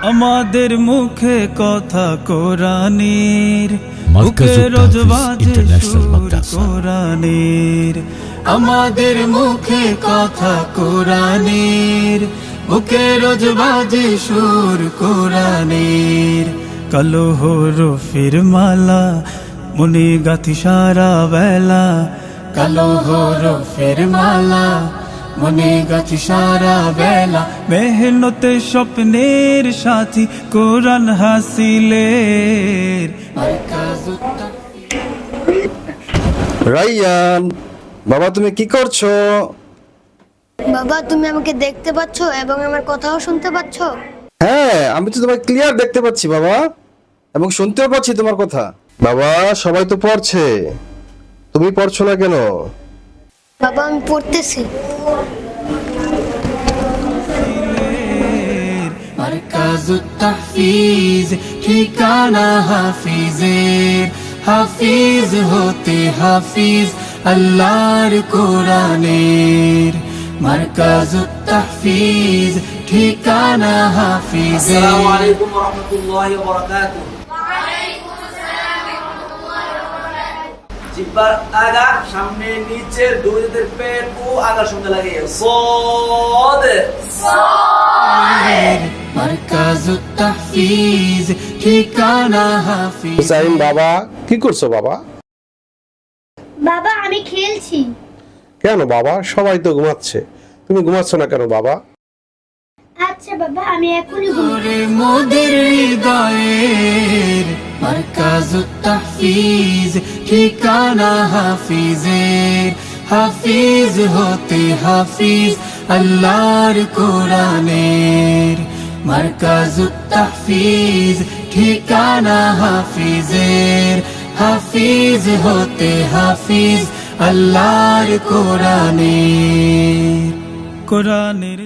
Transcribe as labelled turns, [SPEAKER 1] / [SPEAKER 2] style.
[SPEAKER 1] আমাদের মুখে কথা কোরআনের, বুকে রোজ বাজে সুর কোরআনের। আমাদের মুখে কথা কোরআনের, বুকে রোজ বাজে সুর কোরআনের। কালো হরফের মালা মনে গাথি সারা বেলা, কালো হরফের মালা মনে গাছি সারা বেলা। মেহনতে স্বপ্নের সাথী কোরআন হাসিলের।
[SPEAKER 2] রাইয়ান, বাবা তুমি কি করছো?
[SPEAKER 3] বাবা, তুমি আমাকে দেখতে পাচ্ছ এবং আমার কথাও শুনতে পাচ্ছ?
[SPEAKER 2] হ্যাঁ, আমি তো তোমায় ক্লিয়ার দেখতে পাচ্ছি বাবা, এবং শুনতেও পাচ্ছি তোমার কথা। বাবা, সবাই তো পড়ছে, তুমি পড়ছো না কেন?
[SPEAKER 3] বাবা, আমি পড়তেছি।
[SPEAKER 1] মারকাজুত তাহফিজ ঠিকানা হাফিজের, হাফিজ হতে হাফিজ আল্লাহর কোরআনের। মারকাজুত তাহফিজ ঠিকানা হাফিজের।
[SPEAKER 4] আসসালামু আলাইকুম ওয়া রাহমাতুল্লাহি ওয়া বারাকাতুহু। জিহ্বার আগা সামনে নিচে দুই হাতের পেট ও আগার সঙ্গে লাগিয়ে সাদ
[SPEAKER 1] মারকাজুত তাহফিজ ঠিকানা হাফিজ।
[SPEAKER 2] হুসাইন বাবা, কি করছো বাবা?
[SPEAKER 3] বাবা, আমি খেলছি।
[SPEAKER 2] কেন বাবা, সবাই তো ঘুমাচ্ছে, তুমি ঘুমাচ্ছ না কেন বাবা?
[SPEAKER 3] আচ্ছা বাবা, আমি এখনই
[SPEAKER 1] ওরে মোদের হৃদয়ের মারকাজুত তাহফিজ ঠিকানা হাফিজের, হাফিজ হতে হাফিজ আল্লাহর কোরআনের। মারকাজুত তাহফিজ ঠিকানা হাফিজের, হাফিজ হতে হাফিজ আল্লাহর কোরআনের। কোরআনের